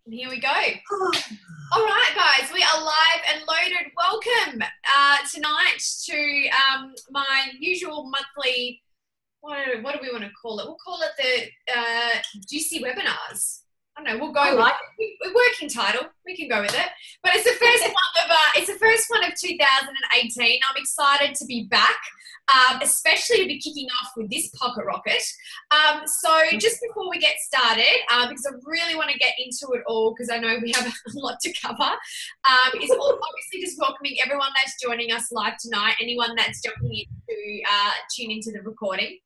And here we go. All right, guys, we are live and loaded. Welcome tonight to my usual monthly, what do we want to call it? We'll call it the Juicy Webinars. I don't know, we'll go with it. We're working title. We can go with it. But it's the first one of 2018. I'm excited to be back, especially to be kicking off with this pocket rocket. So just before we get started, because I really want to get into it all, because I know we have a lot to cover, is obviously just welcoming everyone that's joining us live tonight, anyone that's jumping in to tune into the recording.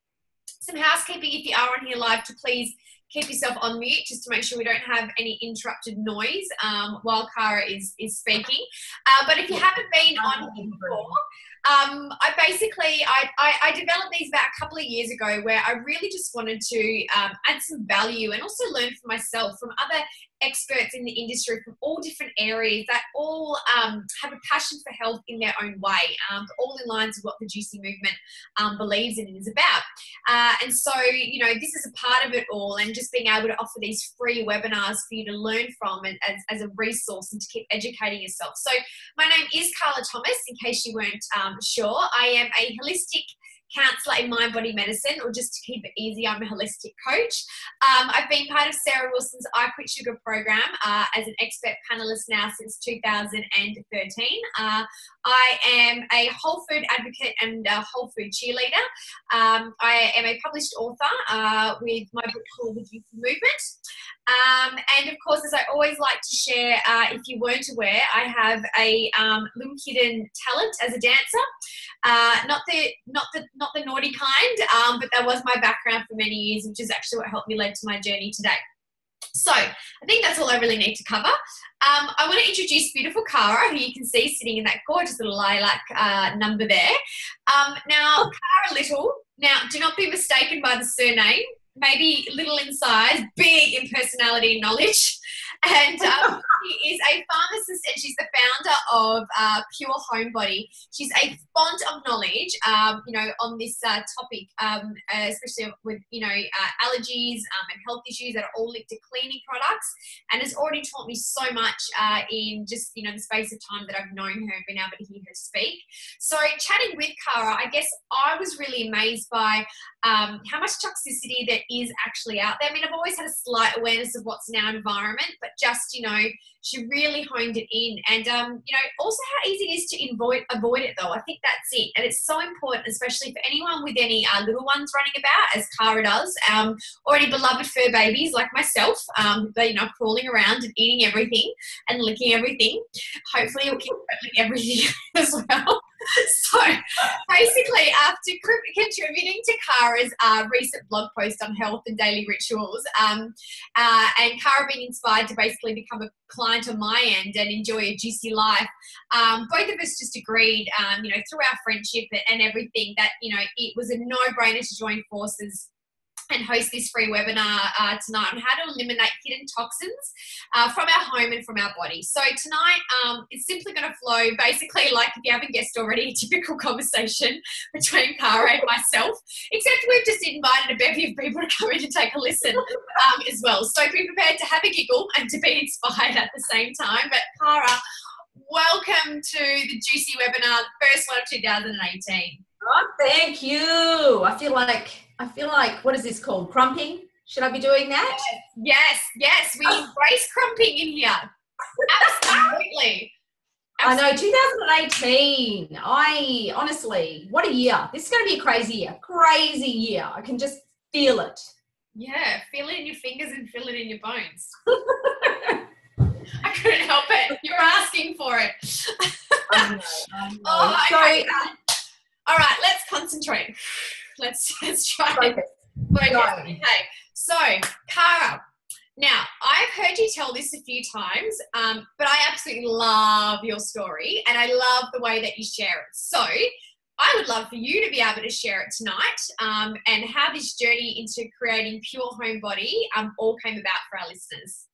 Some housekeeping, if you are on here live, to please keep yourself on mute just to make sure we don't have any interrupted noise while Cara is speaking. But if you haven't been on here before, I developed these about a couple of years ago, where I really just wanted to add some value and also learn for myself from other experts in the industry from all different areas that all have a passion for health in their own way, all in lines with what the Juicy movement believes in and is about. And so, you know, this is a part of it all, and just being able to offer these free webinars for you to learn from and as a resource and to keep educating yourself. So my name is Carla Thomas, in case you weren't sure. I am a holistic counsellor in mind body medicine, or just to keep it easy, I'm a holistic coach. I've been part of Sarah Wilson's I Quit Sugar program as an expert panelist now since 2013. I am a whole food advocate and a whole food cheerleader. I am a published author with my book called The Juicy Movement. And of course, as I always like to share, if you weren't aware, I have a little hidden talent as a dancer. Not the naughty kind, but that was my background for many years, which is actually what helped me lead to my journey today. So I think that's all I really need to cover. I want to introduce beautiful Cara, who you can see sitting in that gorgeous little lilac number there. Now, Cara Little. Now, do not be mistaken by the surname. Maybe little in size, big in personality and knowledge. And she is a pharmacist, and she's the founder of Pure Homebody. She's a font of knowledge, you know, on this topic, especially with, you know, allergies and health issues that are all linked to cleaning products, and has already taught me so much in just, you know, the space of time that I've known her and been able to hear her speak. So chatting with Cara, I guess I was really amazed by how much toxicity there is actually out there. I mean, I've always had a slight awareness of what's in our environment, but just, you know, she really honed it in. And, you know, also how easy it is to avoid it, though. I think that's it. And it's so important, especially for anyone with any little ones running about, as Cara does, or any beloved fur babies like myself, that, you know, crawling around and eating everything and licking everything. Hopefully you'll keep licking everything as well. So basically, after contributing to Cara's recent blog post on health and daily rituals, and Cara being inspired to basically become a client on my end and enjoy a juicy life, both of us just agreed, you know, through our friendship and everything, that, you know, it was a no-brainer to join forces and host this free webinar tonight on how to eliminate hidden toxins from our home and from our body. So tonight, it's simply going to flow basically like, if you haven't guessed already, a typical conversation between Cara and myself, except we've just invited a bevy of people to come in and take a listen as well. So be prepared to have a giggle and to be inspired at the same time. But Cara, welcome to the Juicy Webinar, the first one of 2018. Oh, thank you. I feel like, what is this called? Crumping? Should I be doing that? Yes. We embrace crumping in here. Absolutely. I know, 2018. Honestly, what a year. This is going to be a crazy year. Crazy year. I can just feel it. Yeah, feel it in your fingers and feel it in your bones. I couldn't help it. You were asking for it. I know. Oh, okay. All right, let's concentrate. Let's try it. Focus. Okay. So, Cara, now I've heard you tell this a few times, but I absolutely love your story, and I love the way that you share it. So, I would love for you to be able to share it tonight, and how this journey into creating Pure Homebody all came about for our listeners.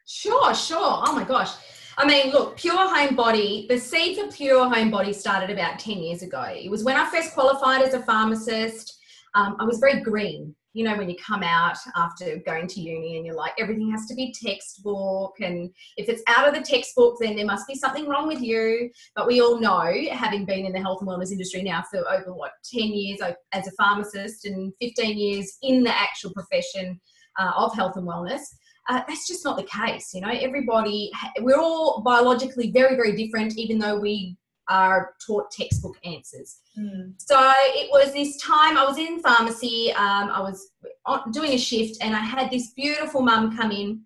Sure. Oh my gosh. I mean, look, Pure Homebody, the seed for Pure Homebody started about 10 years ago. It was when I first qualified as a pharmacist. I was very green. you know, when you come out after going to uni and you're like, everything has to be textbook, and if it's out of the textbook, then there must be something wrong with you. But we all know, having been in the health and wellness industry now for over 10 years as a pharmacist and 15 years in the actual profession of health and wellness, that's just not the case. You know, we're all biologically very, very different, even though we are taught textbook answers. So it was this time I was in pharmacy, I was doing a shift, and I had this beautiful mum come in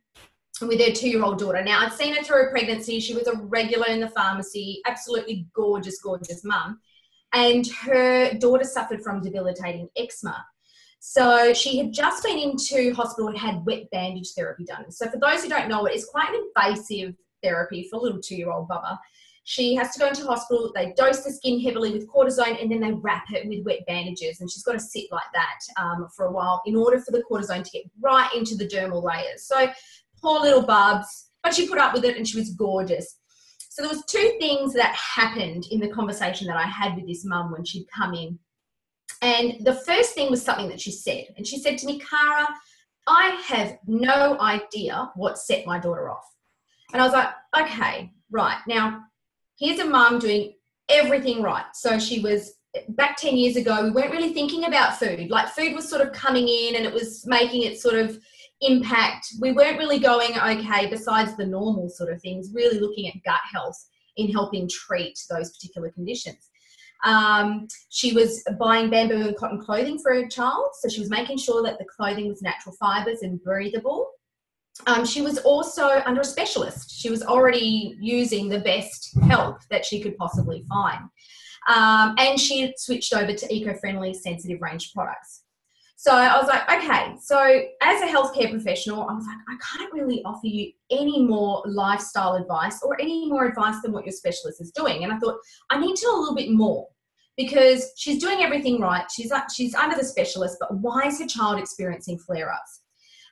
with her 2-year-old daughter. Now, I'd seen her through her pregnancy. She was a regular in the pharmacy, absolutely gorgeous, gorgeous mum. And her daughter suffered from debilitating eczema. So she had just been into hospital and had wet bandage therapy done. So for those who don't know, it is quite an invasive therapy for a little 2-year-old bubba. She has to go into hospital, they dose the skin heavily with cortisone, and then they wrap it with wet bandages, and she's got to sit like that for a while in order for the cortisone to get right into the dermal layers. So poor little bubs, but she put up with it and she was gorgeous. So there was 2 things that happened in the conversation that I had with this mum when she'd come in. And the first thing was something that she said, and she said to me, Cara, I have no idea what set my daughter off. And I was like, okay, right. Now, here's a mum doing everything right. So she was, back 10 years ago, we weren't really thinking about food. Like, food was sort of coming in and it was making its sort of impact. We weren't really going, okay, besides the normal sort of things, really looking at gut health in helping treat those particular conditions. She was buying bamboo and cotton clothing for her child. So she was making sure that the clothing was natural fibers and breathable. She was also under a specialist. She was already using the best help that she could possibly find. And she had switched over to eco-friendly, sensitive range products. So I was like, okay, so as a healthcare professional, I was like, I can't really offer you any more lifestyle advice or any more advice than what your specialist is doing. And I thought, I need to know a little bit more, because she's doing everything right. She's under the specialist, but why is her child experiencing flare-ups?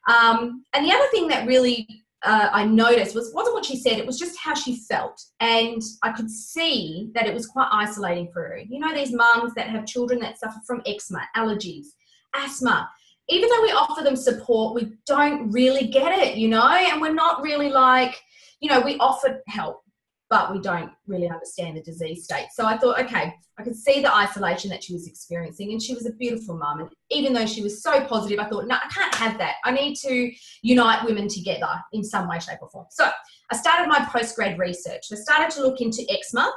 And the other thing that really I noticed wasn't what she said, it was just how she felt. And I could see that it was quite isolating for her. You know, these mums that have children that suffer from eczema, allergies, asthma, even though we offer them support, we don't really get it, you know, and we're not really like, you know, we offer help, but we don't really understand the disease state. So I thought, okay, I could see the isolation that she was experiencing, and she was a beautiful mum. And even though she was so positive, I thought, no, I can't have that. I need to unite women together in some way, shape or form. So I started my postgrad research. I started to look into eczema,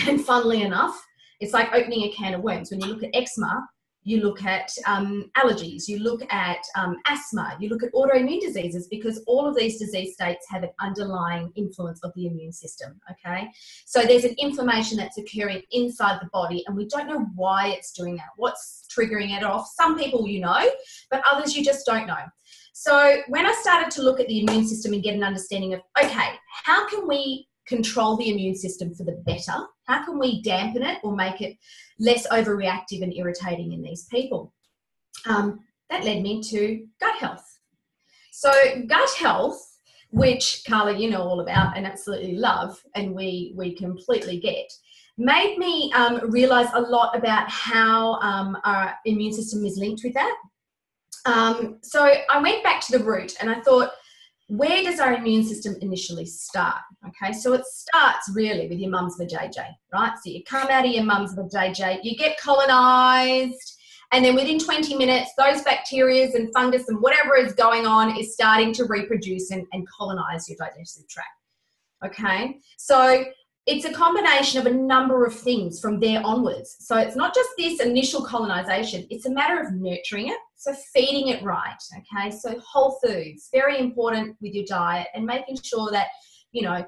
and funnily enough, it's like opening a can of worms. When you look at eczema, you look at allergies, you look at asthma, you look at autoimmune diseases, because all of these disease states have an underlying influence of the immune system, okay? So there's an inflammation that's occurring inside the body, and we don't know why it's doing that, what's triggering it off. Some people you know, but others you just don't know. So when I started to look at the immune system and get an understanding of, okay, how can we control the immune system for the better? How can we dampen it or make it less overreactive and irritating in these people? That led me to gut health. So gut health, which Carla, you know all about and absolutely love, and we completely get, made me realize a lot about how our immune system is linked with that. So I went back to the root and I thought, where does our immune system initially start? Okay, so it starts really with your mum's vajayjay, right? So you come out of your mum's vajayjay, you get colonized, and then within 20 minutes, those bacteria and fungus and whatever is going on is starting to reproduce and colonize your digestive tract. Okay, so it's a combination of a number of things from there onwards. So it's not just this initial colonization, it's a matter of nurturing it, so feeding it right, okay? So whole foods, very important with your diet, and making sure that, you know,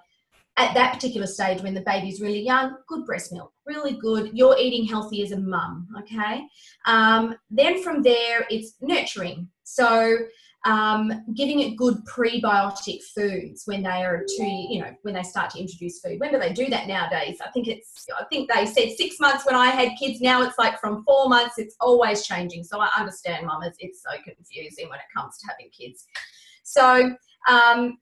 at that particular stage when the baby's really young, good breast milk, really good, you're eating healthy as a mum, okay? Then from there, it's nurturing. So giving it good prebiotic foods when they are when they start to introduce food. When do they do that nowadays? I think they said 6 months when I had kids. Now it's like from 4 months. It's always changing. So I understand, mamas, it's so confusing when it comes to having kids. So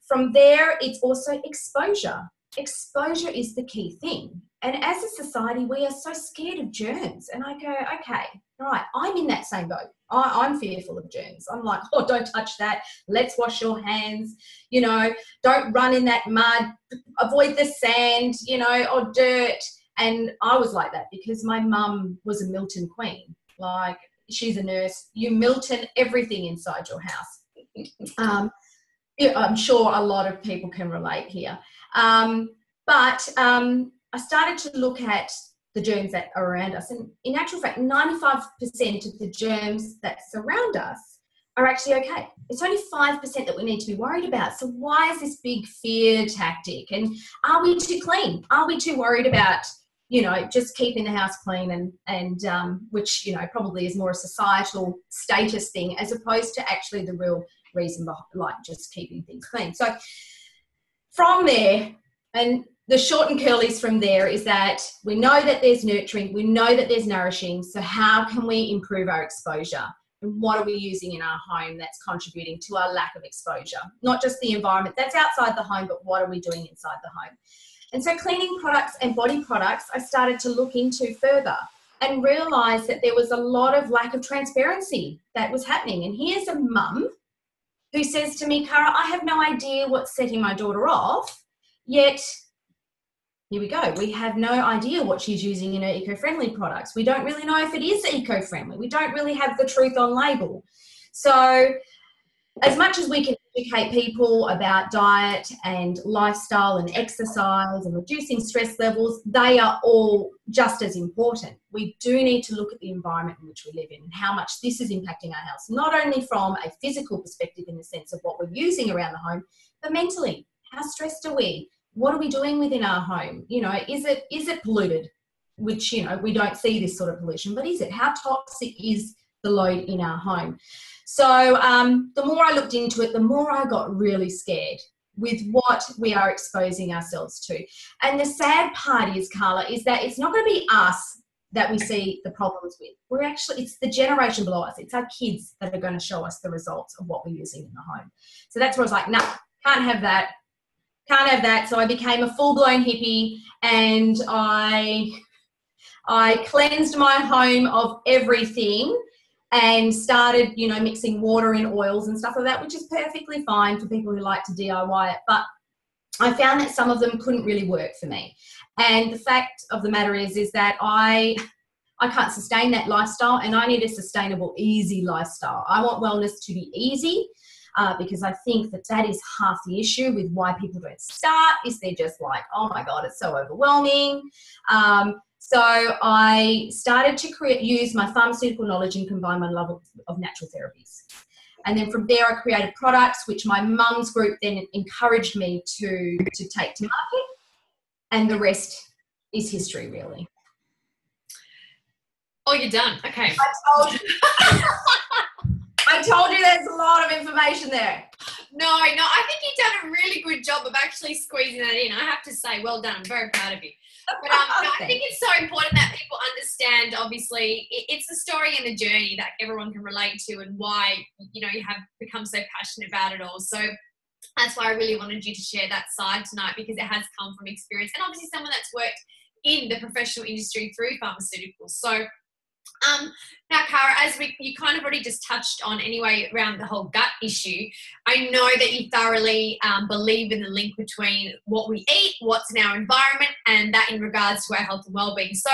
from there, it's also exposure. exposure is the key thing. And as a society, we are so scared of germs. And I go, okay, right, I'm in that same boat. I'm fearful of germs. I'm like, oh, don't touch that. Let's wash your hands. You know, don't run in that mud. Avoid the sand, you know, or dirt. And I was like that because my mum was a Milton queen. Like, she's a nurse. You Milton everything inside your house. Yeah, I'm sure a lot of people can relate here. But I started to look at the germs that are around us. And in actual fact, 95% of the germs that surround us are actually okay. It's only 5% that we need to be worried about. So why is this big fear tactic? And are we too clean? Are we too worried about, you know, just keeping the house clean and which, you know, probably is more a societal status thing as opposed to actually the real reason behind, like, just keeping things clean. So from there, and the short and curlies from there is that we know that there's nurturing, we know that there's nourishing, so how can we improve our exposure? And what are we using in our home that's contributing to our lack of exposure? Not just the environment that's outside the home, but what are we doing inside the home? And so cleaning products and body products, I started to look into further and realised that there was a lot of lack of transparency that was happening. And here's a mum who says to me, Cara, I have no idea what's setting my daughter off, yet here we go. We have no idea what she's using in her eco-friendly products. We don't really know if it is eco-friendly. We don't really have the truth on label. So as much as we can educate people about diet and lifestyle and exercise and reducing stress levels, they are all just as important. We do need to look at the environment in which we live in and how much this is impacting our health, not only from a physical perspective in the sense of what we're using around the home, but mentally. How stressed are we? What are we doing within our home? You know, is it polluted? Which, you know, we don't see this sort of pollution, but is it? How toxic is the load in our home? So the more I looked into it, the more I got really scared with what we are exposing ourselves to. And the sad part is, Carla, is that it's not going to be us that we see the problems with. It's the generation below us. It's our kids that are going to show us the results of what we're using in the home. So that's where I was like, nah, can't have that. Can't have that. So I became a full-blown hippie and I cleansed my home of everything and started, you know, mixing water in oils and stuff like that, which is perfectly fine for people who like to DIY it. But I found that some of them couldn't really work for me. And the fact of the matter is that I can't sustain that lifestyle, and I need a sustainable, easy lifestyle. I want wellness to be easy. Because I think that is half the issue with why people don't start, is they're just like, oh my God, it's so overwhelming. So I started to use my pharmaceutical knowledge and combine my love of natural therapies. And then from there I created products which my mum's group then encouraged me to take to market. And the rest is history, really. Oh, you're done. Okay. I told you there's a lot of information there. No, I think you've done a really good job of actually squeezing that in. I have to say, well done. I'm very proud of you. But I think it's so important that people understand, obviously, it's the story and the journey that everyone can relate to and why, you know, you have become so passionate about it all. So that's why I really wanted you to share that side tonight, because it has come from experience and obviously someone that's worked in the professional industry through pharmaceuticals. So now, Cara, as you kind of already just touched on anyway around the whole gut issue, I know that you thoroughly believe in the link between what we eat, what's in our environment, and that in regards to our health and well-being. So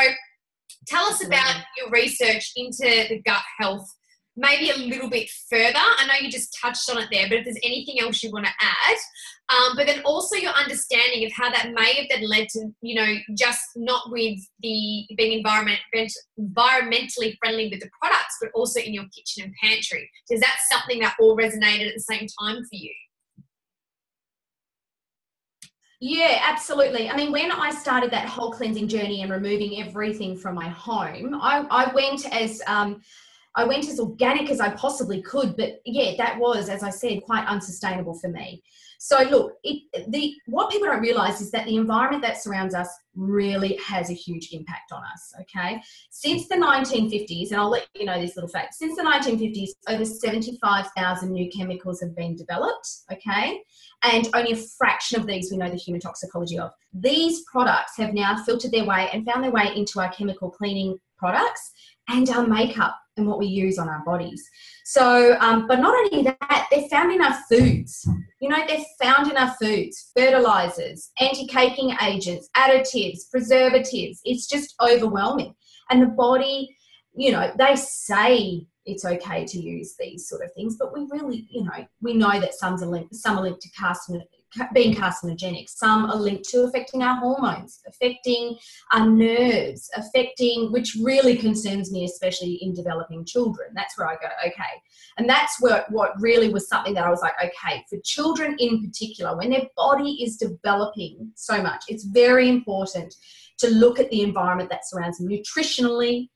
tell us about your research into the gut health, maybe a little bit further. I know you just touched on it there, but if there's anything else you want to add, but then also your understanding of how that may have then led to, you know, just not with the being environmentally friendly with the products, but also in your kitchen and pantry. Is that something that all resonated at the same time for you? Yeah, absolutely. I mean, when I started that whole cleansing journey and removing everything from my home, I went as I went as organic as I possibly could, but yeah, that was, as I said, quite unsustainable for me. So look, what people don't realise is that the environment that surrounds us really has a huge impact on us, okay? Since the 1950s, and I'll let you know this little fact, since the 1950s, over 75,000 new chemicals have been developed, okay? And only a fraction of these we know the human toxicology of. These products have now filtered their way and found their way into our chemical cleaning products and our makeup and what we use on our bodies. So, but not only that, they're found in our foods. You know, they're found in our foods, fertilizers, anti-caking agents, additives, preservatives. It's just overwhelming. And the body, you know, they say it's okay to use these sort of things, but we really, you know, we know that some are linked to being carcinogenic. Some are linked to affecting our hormones, affecting our nerves, which really concerns me, especially in developing children. That's where I go, okay. And that's what really was something that I was like, okay, for children in particular, when their body is developing so much, it's very important to look at the environment that surrounds them nutritionally,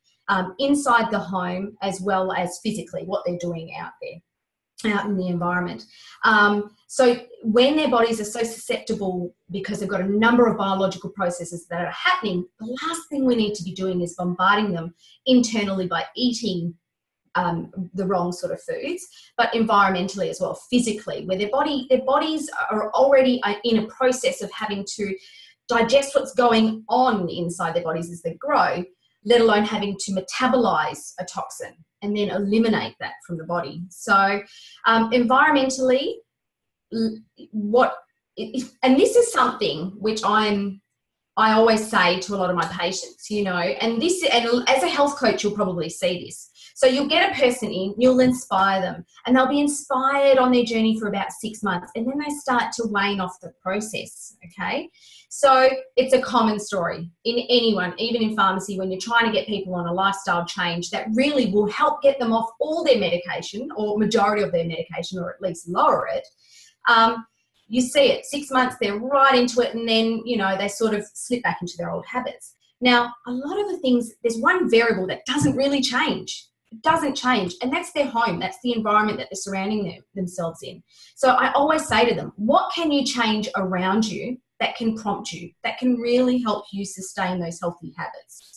inside the home, as well as physically, what they're doing out there, out in the environment. So when their bodies are so susceptible because they've got a number of biological processes that are happening, the last thing we need to be doing is bombarding them internally by eating the wrong sort of foods, but environmentally as well, physically, where their bodies are already in a process of having to digest what's going on inside their bodies as they grow, let alone having to metabolize a toxin and then eliminate that from the body. So environmentally, and this is something which I always say to a lot of my patients, you know, and as a health coach, you'll probably see this. So you'll get a person in, you'll inspire them, and they'll be inspired on their journey for about 6 months, and then they start to wane off the process, okay? So it's a common story in anyone, even in pharmacy, when you're trying to get people on a lifestyle change that really will help get them off all their medication or majority of their medication, or at least lower it. You see it, 6 months, they're right into it, and then, you know, they sort of slip back into their old habits. Now, a lot of the things, there's one variable that doesn't really change. It doesn't change, and that's their home. That's the environment that they're surrounding themselves in. So I always say to them, what can you change around you that can prompt you, that can really help you sustain those healthy habits?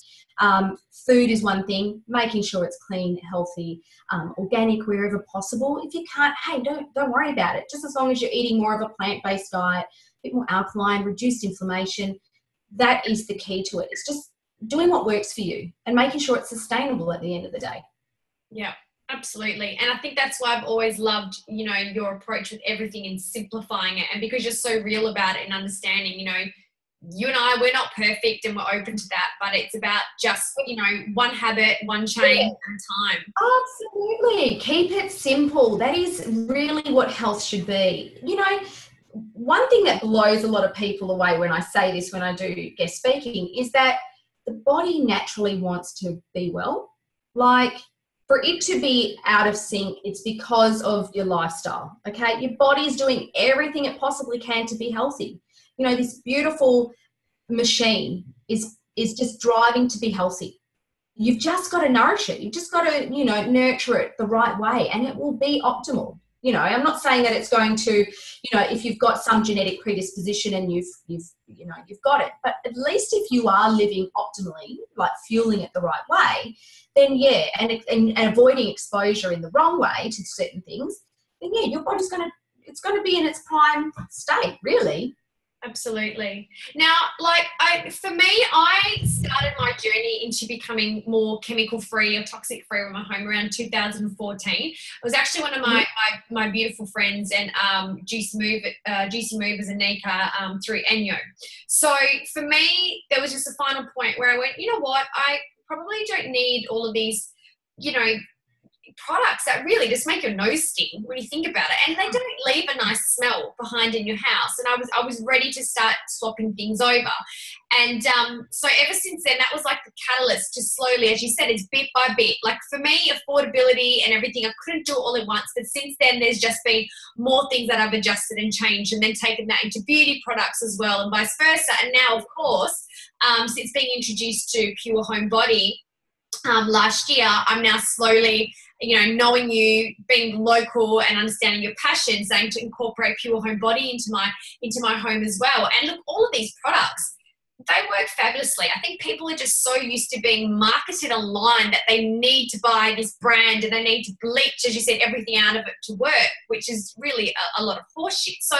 Food is one thing, making sure it's clean, healthy, organic wherever possible. If you can't, hey, don't worry about it. Just as long as you're eating more of a plant-based diet, a bit more alkaline, reduced inflammation, that is the key to it. It's just doing what works for you and making sure it's sustainable at the end of the day. Yeah, absolutely. And I think that's why I've always loved, you know, your approach with everything and simplifying it. And because you're so real about it and understanding, you know, you and I, we're not perfect and we're open to that, but it's about just, you know, one habit, one change at a time. Absolutely. Keep it simple. That is really what health should be. You know, one thing that blows a lot of people away when I say this, when I do guest speaking, is that the body naturally wants to be well. Like, for it to be out of sync, it's because of your lifestyle, okay? Your body's doing everything it possibly can to be healthy. You know, this beautiful machine is just driving to be healthy. You've just got to nourish it. You've just got to, you know, nurture it the right way, and it will be optimal. You know, I'm not saying that it's going to, you know, if you've got some genetic predisposition and you've got it, but at least if you are living optimally, like fueling it the right way, then yeah, and avoiding exposure in the wrong way to certain things, then yeah, your body's it's going to be in its prime state, really. Absolutely. Now, for me, I started my journey into becoming more chemical free or toxic free in my home around 2014. It was actually one of my beautiful friends and Juicy Movers and Nika through Enyo. So for me, there was just a final point where I went, you know what, I probably don't need all of these, you know, products that really just make your nose sting when you think about it, and they don't leave a nice smell behind in your house. And I was ready to start swapping things over, and so ever since then, that was like the catalyst to slowly, as you said, it's bit by bit. Like for me, affordability and everything, I couldn't do it all at once, but since then there's just been more things that I've adjusted and changed, and then taken that into beauty products as well, and vice versa. And now, of course, since being introduced to Pure Home Body, last year, I'm now slowly, knowing you, being local and understanding your passion, saying to incorporate Pure Home Body into my home as well. And look, all of these products, they work fabulously. I think people are just so used to being marketed online that they need to buy this brand and they need to bleach, as you said, everything out of it to work, which is really a lot of horseshit. So,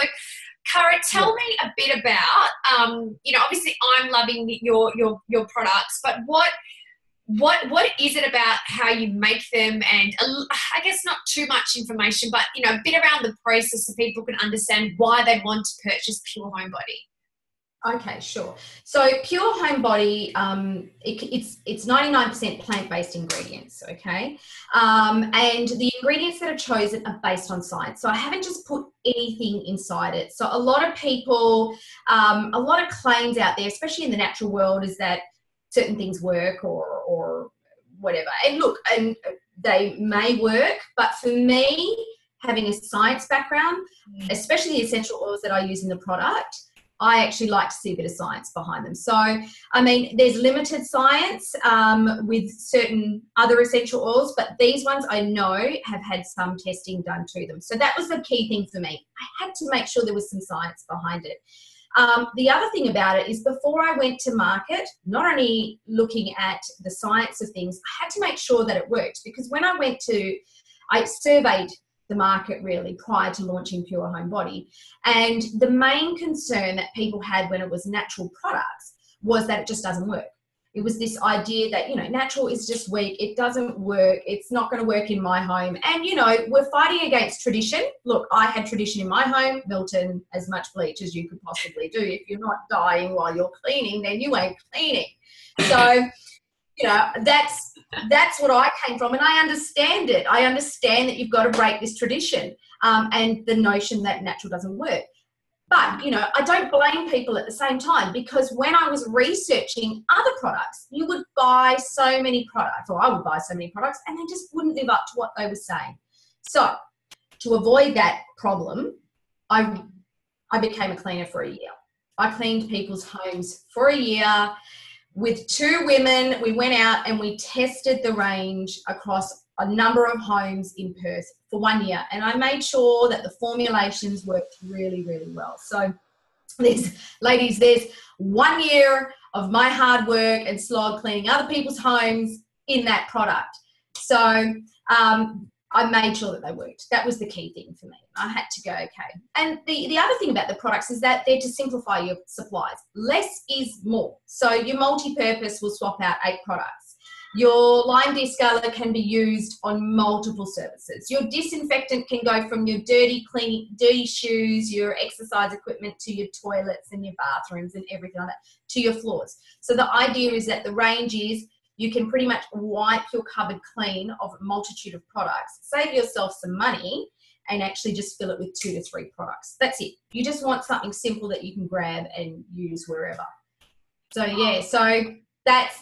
Cara, tell me a bit about, obviously I'm loving your products, but what is it about how you make them? And I guess not too much information, but, a bit around the process so people can understand why they want to purchase Pure Home Body. Okay, sure. So Pure Home Body, it's 99% plant-based ingredients, okay? And the ingredients that are chosen are based on science. So I haven't just put anything inside it. So a lot of people, a lot of claims out there, especially in the natural world, is that certain things work or whatever. And look, and they may work, but for me, having a science background, especially the essential oils that I use in the product, I actually like to see a bit of science behind them. So, I mean, there's limited science with certain other essential oils, but these ones I know have had some testing done to them. So that was the key thing for me. I had to make sure there was some science behind it. The other thing about it is before I went to market, not only looking at the science of things, I had to make sure that it worked, because when I surveyed the market really prior to launching Pure Home Body. And the main concern that people had when it was natural products was that it just doesn't work. It was this idea that, natural is just weak. It doesn't work. It's not going to work in my home. And, we're fighting against tradition. Look, I had tradition in my home, Milton, as much bleach as you could possibly do. If you're not dying while you're cleaning, then you ain't cleaning. So, that's what I came from, and I understand it. I understand that you've got to break this tradition and the notion that natural doesn't work. But, I don't blame people at the same time, because when I was researching other products, you would buy so many products, or I would buy so many products, and they just wouldn't live up to what they were saying. So to avoid that problem, I became a cleaner for a year. I cleaned people's homes for a year. With 2 women, we went out and we tested the range across a number of homes in Perth for 1 year. And I made sure that the formulations worked really, really well. So there's 1 year of my hard work and slog cleaning other people's homes in that product. So I made sure that they worked. That was the key thing for me. I had to go, okay. And the other thing about the products is that they're to simplify your supplies. Less is more. So your multi-purpose will swap out 8 products. Your lime descaler can be used on multiple surfaces. Your disinfectant can go from your dirty shoes, your exercise equipment, to your toilets and your bathrooms and everything like that, to your floors. So the idea is that the range is you can pretty much wipe your cupboard clean of a multitude of products, save yourself some money, and actually just fill it with 2 to 3 products. That's it. You just want something simple that you can grab and use wherever. So yeah, so that's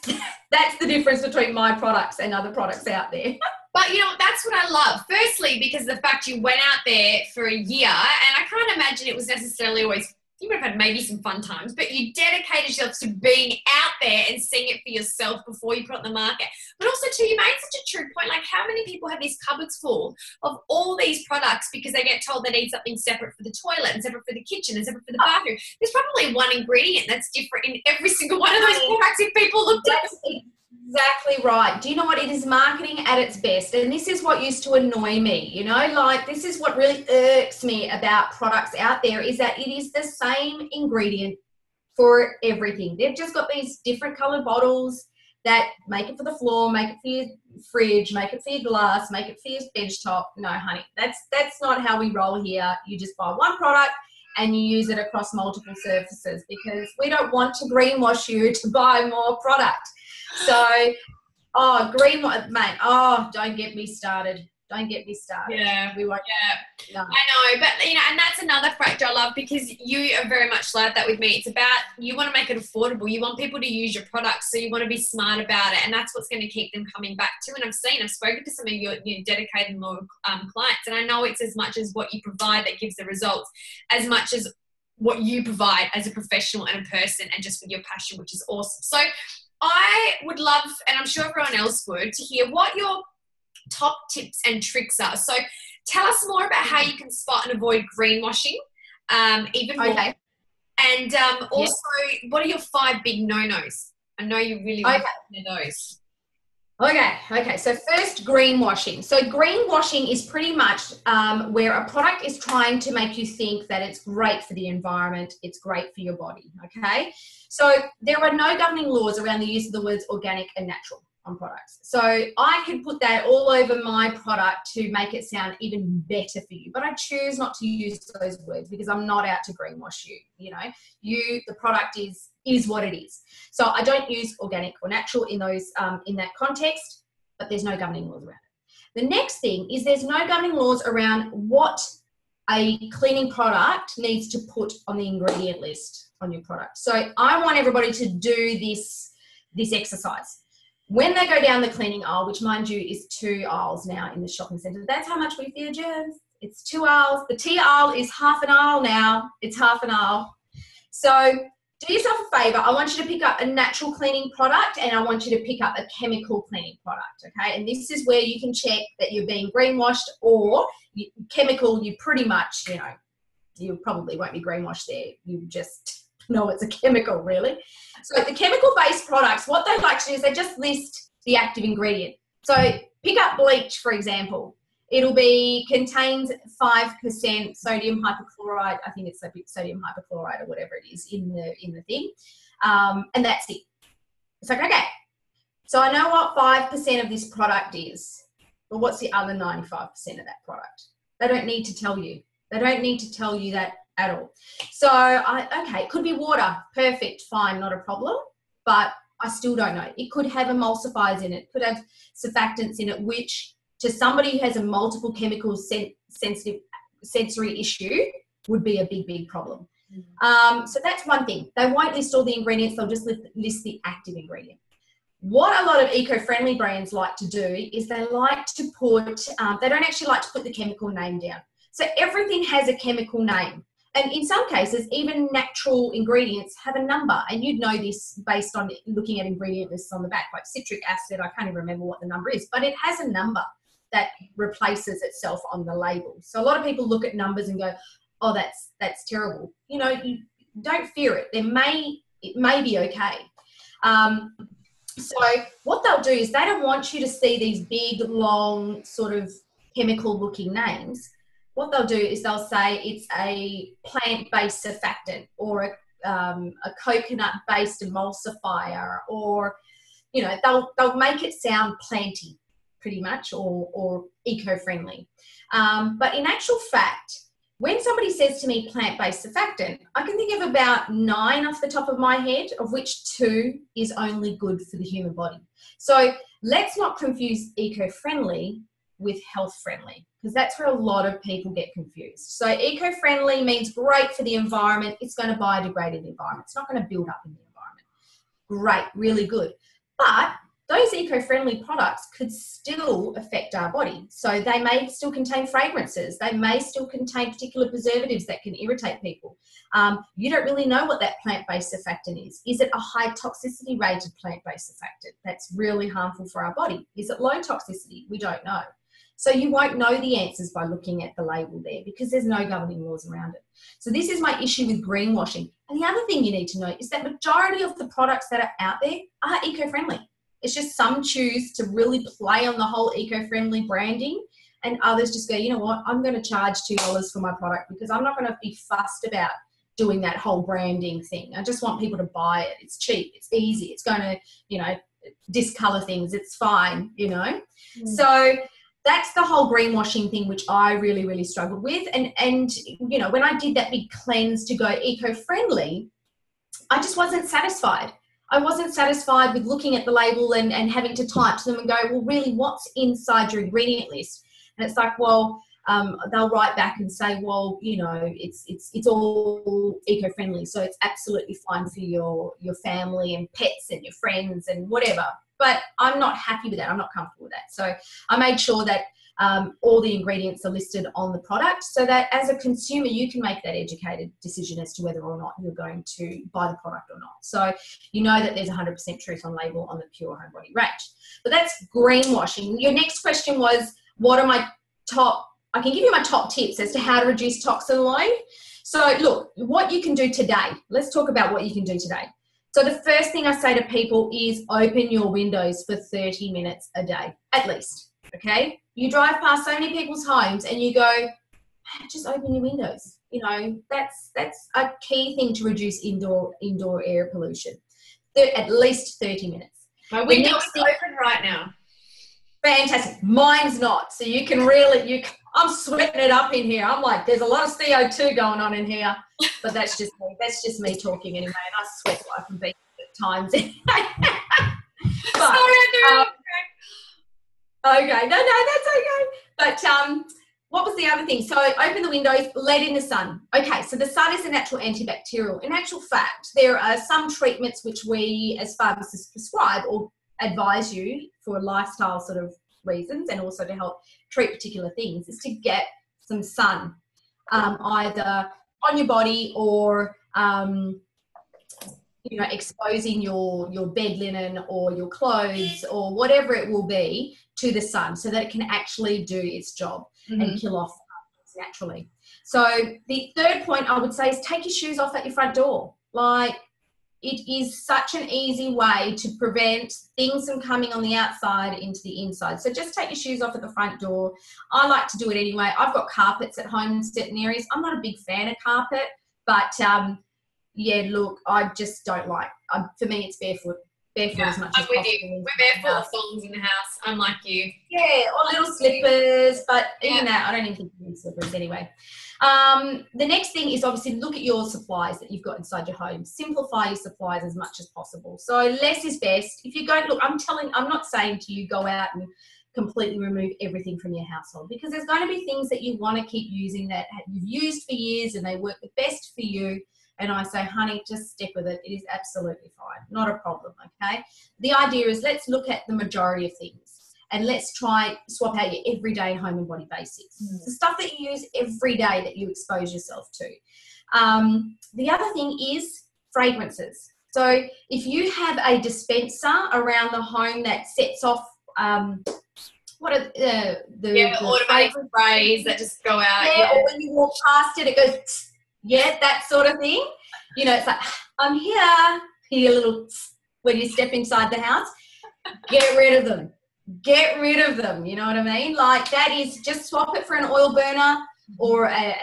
the difference between my products and other products out there. But that's what I love. Firstly, because the fact you went out there for a year, and I can't imagine it was necessarily always, you would have had maybe some fun times, but you dedicated yourself to being out there and seeing it for yourself before you put it on the market. But also too, you made such a true point. Like, how many people have these cupboards full of all these products because they get told they need something separate for the toilet and separate for the kitchen and separate for the bathroom? There's probably one ingredient that's different in every single one of those products if people looked at it. Exactly right. Do you know what? It is marketing at its best. And this is what used to annoy me, this is what really irks me about products out there, is that it is the same ingredient for everything. They've just got these different colored bottles that make it for the floor, make it for your fridge, make it for your glass, make it for your bench top. No, honey, that's not how we roll here. You just buy one product and you use it across multiple surfaces, because we don't want to greenwash you to buy more product. So, greenwash, mate, don't get me started. Don't get me started. Yeah, we won't. Yeah, no. I know, but and that's another factor I love, because you are very much like that with me. It's about, you want to make it affordable. You want people to use your products, so you want to be smart about it, and that's what's going to keep them coming back to. And I've spoken to some of your dedicated loyal clients, and I know it's as much as what you provide that gives the results, as much as what you provide as a professional and a person, and just with your passion, which is awesome. So, I would love, and I'm sure everyone else would, to hear what your top tips and tricks are. So tell us more about how you can spot and avoid greenwashing, even more. Okay. And also, what are your 5 big no-nos? I know you really want to know those. Okay. So first, greenwashing. So greenwashing is pretty much where a product is trying to make you think that it's great for the environment, it's great for your body, okay? So there are no governing laws around the use of the words organic and natural on products. So I could put that all over my product to make it sound even better for you, but I choose not to use those words because I'm not out to greenwash you. You know, the product is what it is. So I don't use organic or natural in those in that context, but there's no governing laws around it. The next thing is there's no governing laws around what a cleaning product needs to put on the ingredient list on your product. So I want everybody to do this exercise. When they go down the cleaning aisle, which mind you is 2 aisles now in the shopping centre, that's how much we fear germs. It's 2 aisles. The tea aisle is half an aisle now. It's half an aisle. So do yourself a favour. I want you to pick up a natural cleaning product and I want you to pick up a chemical cleaning product, okay? And this is where you can check that you're being greenwashed, or chemical, you pretty much, you probably won't be greenwashed there. You just know it's a chemical, really. So the chemical-based products, what they like to do is they just list the active ingredient. So pick up bleach, for example. It'll contains 5% sodium hypochlorite. I think it's sodium hypochlorite or whatever it is in the thing. And that's it. It's like, okay, so I know what 5% of this product is, but what's the other 95% of that product? They don't need to tell you. They don't need to tell you that at all. So, okay, it could be water. Perfect, fine, not a problem. But I still don't know. It could have emulsifiers in it. Could have surfactants in it, which to somebody who has a multiple chemical sensitive sensory issue would be a big, big problem. So that's one thing. They won't list all the ingredients. They'll just list the active ingredient. What a lot of eco-friendly brands like to do is they like to put, they don't actually like to put the chemical name down. So everything has a chemical name. And in some cases, even natural ingredients have a number. And you'd know this based on looking at ingredient lists on the back, like citric acid. I can't even remember what the number is, but it has a number that replaces itself on the label. So a lot of people look at numbers and go, oh, that's terrible. You don't fear it. It may be okay. So what they'll do is they don't want you to see these big, long, sort of chemical-looking names. What they'll do is they'll say it's a plant-based surfactant or a coconut-based emulsifier, or they'll make it sound planty, pretty much, or eco-friendly. But in actual fact, when somebody says to me plant-based surfactant, I can think of about 9 off the top of my head, of which 2 is only good for the human body. So let's not confuse eco-friendly with health-friendly, because that's where a lot of people get confused. So eco-friendly means great for the environment. It's going to biodegrade in the environment. It's not going to build up in the environment. Great, really good. But those eco-friendly products could still affect our body. So they may still contain fragrances. They may still contain particular preservatives that can irritate people. You don't really know what that plant-based surfactant is. Is it a high toxicity rated plant-based surfactant that's really harmful for our body? Is it low toxicity? We don't know. So you won't know the answers by looking at the label there, because there's no governing laws around it. So this is my issue with greenwashing. And the other thing you need to know is that majority of the products that are out there are eco-friendly. It's just some choose to really play on the whole eco-friendly branding, and others just go, you know what, I'm going to charge $2 for my product because I'm not going to be fussed about doing that whole branding thing. I just want people to buy it. It's cheap. It's easy. It's going to, discolor things. It's fine, So that's the whole greenwashing thing, which I really, really struggled with. And when I did that big cleanse to go eco-friendly, I just wasn't satisfied. I wasn't satisfied with looking at the label and having to type to them and go, well, really, what's inside your ingredient list? And it's like, well, they'll write back and say, well, it's all eco-friendly, so it's absolutely fine for your family and pets and your friends and whatever. But I'm not happy with that. I'm not comfortable with that. So I made sure that All the ingredients are listed on the product so that as a consumer, you can make that educated decision as to whether or not you're going to buy the product or not. So you know that there's 100% truth on label on the Pure Home Body range. But that's greenwashing. Your next question was, what are my top, I can give you my top tips as to how to reduce toxin load. So look, what you can do today, let's talk about what you can do today. So the first thing I say to people is open your windows for 30 minutes a day, at least, okay? You drive past so many people's homes and you go, just open your windows. You know, that's a key thing to reduce indoor air pollution. At least 30 minutes. My window is open right now. Fantastic. Mine's not. So you can really, I'm sweating it up in here. I'm like, there's a lot of CO2 going on in here. But that's just me. That's just me talking anyway. And I sweat like a beast at times. But, okay. No, that's okay. But what was the other thing? So open the windows, let in the sun. Okay, so the sun is a natural antibacterial. In actual fact, there are some treatments which we as pharmacists prescribe or advise you for lifestyle sort of reasons and also to help treat particular things is to get some sun, either on your body or you know, exposing your bed linen or your clothes or whatever it will be to the sun so that it can actually do its job and kill off naturally. So the third point I would say is take your shoes off at your front door. Like, it is such an easy way to prevent things from coming on the outside into the inside. So just take your shoes off at the front door. I like to do it anyway. I've got carpets at home in certain areas. I'm not a big fan of carpet, but yeah, look, I just don't like, for me it's barefoot. Barefoot as much as possible. We're barefoot of thongs in the house. I'm like you. Yeah, or little slippers, but even that, I don't even think you need slippers anyway. The next thing is obviously look at your supplies that you've got inside your home. Simplify your supplies as much as possible. So less is best. If you go, look, I'm not saying to you go out and completely remove everything from your household, because there's going to be things that you want to keep using that you've used for years and they work the best for you. And I say, honey, just stick with it. It is absolutely fine. Not a problem, okay? The idea is let's look at the majority of things and let's try swap out your everyday home and body basics. The stuff that you use every day that you expose yourself to. The other thing is fragrances. So if you have a dispenser around the home that sets off what are the automatic sprays that just go out. Yeah, or when you walk past it, it goes, tss, yeah, that sort of thing. You know, it's like, I'm here. Hear a little tss when you step inside the house. Get rid of them. Get rid of them. You know what I mean? Like, that is, just swap it for an oil burner or an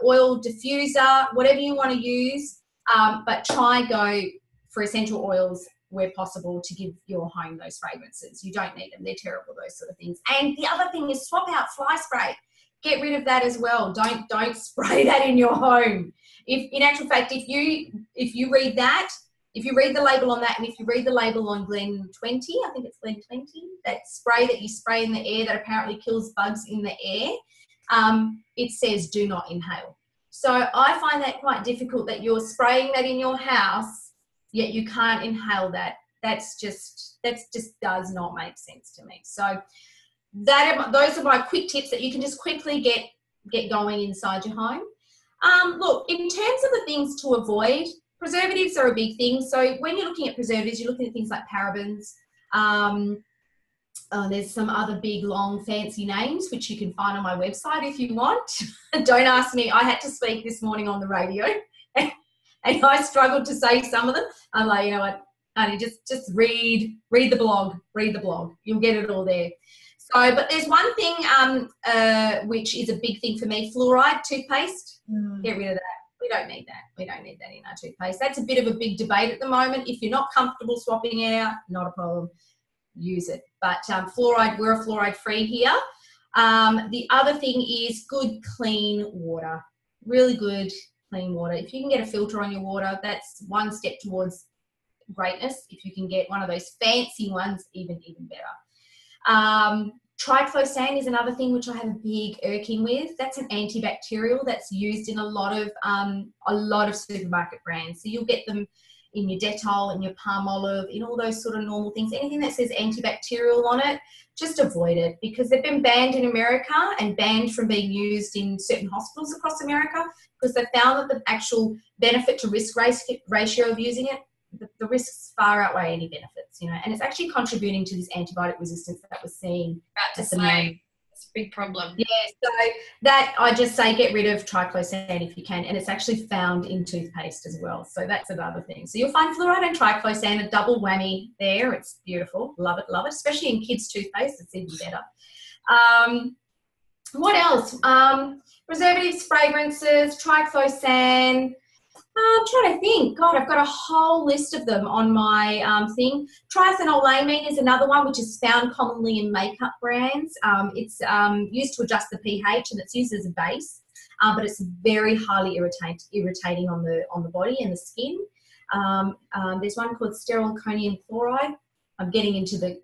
oil diffuser, whatever you want to use. But try go for essential oils where possible to give your home those fragrances. You don't need them. They're terrible, those sort of things. And the other thing is swap out fly spray. Get rid of that as well. Don't spray that in your home. If in actual fact, if you read that, if you read the label on that, and if you read the label on Glen 20, I think it's Glen 20, that spray that you spray in the air that apparently kills bugs in the air, it says do not inhale. So I find that quite difficult that you're spraying that in your house, yet you can't inhale that. That just does not make sense to me. So those are my quick tips that you can just quickly get going inside your home. Look, in terms of the things to avoid, preservatives are a big thing. So when you're looking at preservatives, you're looking at things like parabens. There's some other big, long, fancy names, which you can find on my website if you want. Don't ask me. I had to speak this morning on the radio and I struggled to say some of them. I'm like, you know what, honey, just read the blog. Read the blog. You'll get it all there. So, but there's one thing which is a big thing for me, fluoride toothpaste. Get rid of that. We don't need that. We don't need that in our toothpaste. That's a bit of a big debate at the moment. If you're not comfortable swapping it out, not a problem. Use it. But fluoride, we're a fluoride-free here. The other thing is good, clean water. Really good, clean water. If you can get a filter on your water, that's one step towards greatness. If you can get one of those fancy ones, even better. Triclosan is another thing which I have a big irking with. That's an antibacterial that's used in a lot of supermarket brands. So you'll get them in your Dettol, in your palm olive, in all those sort of normal things. Anything that says antibacterial on it, just avoid it, because they've been banned in America and banned from being used in certain hospitals across America, because they found that the actual benefit to risk ratio of using it, the risks far outweigh any benefits, you know, and it's actually contributing to this antibiotic resistance that we're seeing at the moment. It's a big problem. Yeah, so that I just say get rid of triclosan if you can, and it's actually found in toothpaste as well. So that's another thing. So you'll find fluoride and triclosan, a double whammy there. It's beautiful. Love it, especially in kids' toothpaste. It's even better. What else? Preservatives, fragrances, triclosan. I'm trying to think. God, I've got a whole list of them on my thing. Triethanolamine is another one, which is found commonly in makeup brands. It's used to adjust the pH, and it's used as a base, but it's very highly irritating on the body and the skin. There's one called sterylconium chloride. I'm getting into the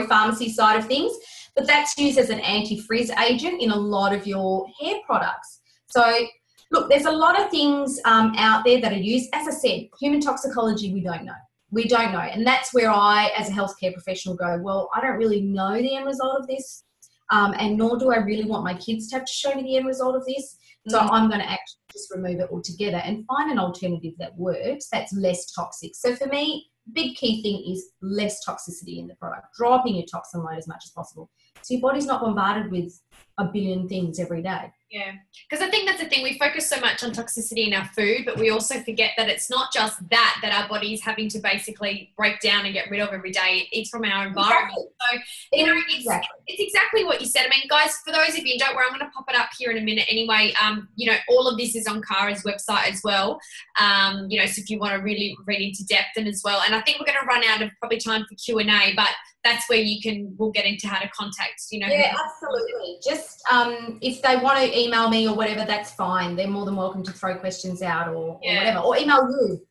pharmacy side of things, but that's used as an anti-frizz agent in a lot of your hair products. So look, there's a lot of things out there that are used. As I said, human toxicology, we don't know. We don't know. And that's where I, as a healthcare professional, go, well, I don't really know the end result of this, and nor do I really want my kids to have to show me the end result of this. So I'm going to actually just remove it altogether and find an alternative that works, that's less toxic. So for me, big key thing is less toxicity in the product, dropping your toxin load as much as possible, so your body's not bombarded with a billion things every day. Yeah, because I think that's the thing. We focus so much on toxicity in our food, but we also forget that it's not just that our body is having to basically break down and get rid of every day. It's from our environment. Exactly. So, you know, it's exactly what you said. I mean, guys, for those of you, don't worry, I'm going to pop it up here in a minute anyway. You know, all of this is on Cara's website as well. You know, so if you want to really read into depth and as well. And I think we're going to run out of probably time for Q&A, but that's where we'll get into how to contact, you know. Yeah, absolutely. Just if they want to email me or whatever, that's fine. They're more than welcome to throw questions out or whatever, or email you.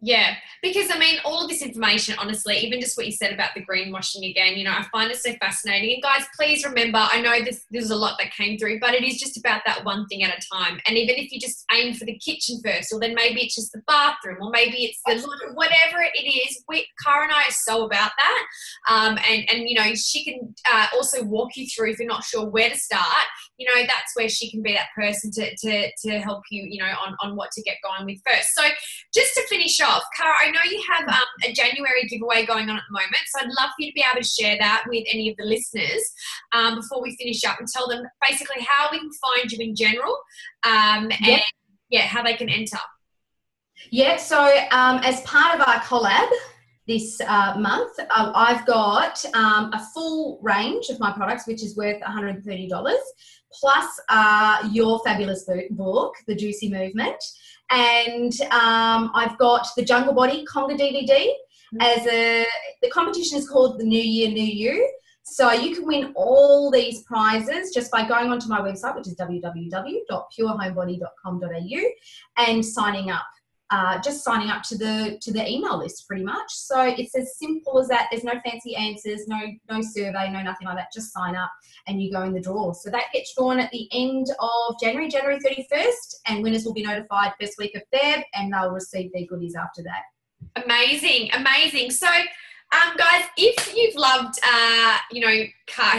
Yeah, because I mean, all of this information, honestly, even just what you said about the greenwashing again, you know, I find it so fascinating. And guys, please remember, I know there's a lot that came through, but it is just about that one thing at a time. And even if you just aim for the kitchen first, or then maybe it's just the bathroom, or maybe it's the whatever it is, Cara and I are so about that. And you know, she can also walk you through if you're not sure where to start. You know, that's where she can be that person to help you, you know, on what to get going with first. So just to finish off, Cara, I know you have a January giveaway going on at the moment, so I'd love for you to be able to share that with any of the listeners before we finish up, and tell them basically how we can find you in general, and how they can enter. Yeah, so as part of our collab this month, I've got a full range of my products, which is worth $130, plus your fabulous book, The Juicy Movement. And I've got the Jungle Body Conga DVD. The competition is called The New Year, New You. So you can win all these prizes just by going onto my website, which is www.purehomebody.com.au, and signing up. Just signing up to the email list, pretty much. So it's as simple as that. There's no fancy answers, no survey, no nothing like that. Just sign up and you go in the draw. So that gets drawn at the end of January 31st, and winners will be notified first week of Feb, and they'll receive their goodies after that. Amazing. So guys, if you've loved you know,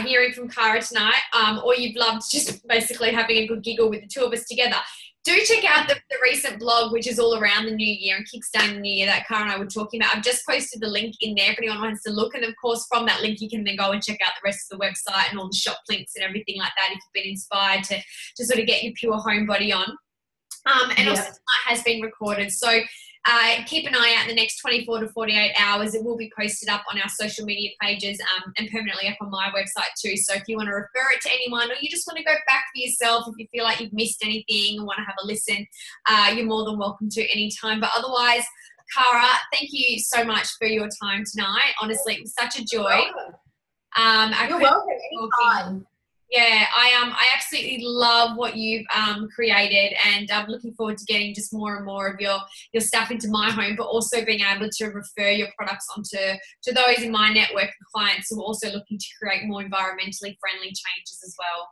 hearing from Cara tonight, or you've loved just basically having a good giggle with the two of us together, do check out the recent blog, which is all around the new year and kickstarting the new year that Cara and I were talking about. I've just posted the link in there if anyone wants to look. And, of course, from that link, you can then go and check out the rest of the website and all the shop links and everything like that if you've been inspired to sort of get your pure home body on. Also, tonight has been recorded. So keep an eye out in the next 24 to 48 hours. It will be posted up on our social media pages and permanently up on my website too. So if you want to refer it to anyone, or you just want to go back for yourself, if you feel like you've missed anything and want to have a listen, you're more than welcome to any time. But otherwise, Cara, thank you so much for your time tonight. Honestly, it was such a joy. You're welcome. Anytime. Yeah, I absolutely love what you've created, and I'm looking forward to getting just more and more of your stuff into my home, but also being able to refer your products onto those in my network of clients who are also looking to create more environmentally friendly changes as well.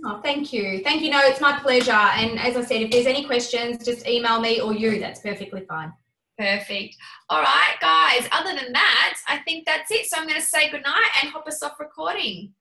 Oh, thank you. Thank you. No, it's my pleasure. And as I said, if there's any questions, just email me or you. That's perfectly fine. Perfect. All right, guys. Other than that, I think that's it. So I'm going to say goodnight and hop us off recording.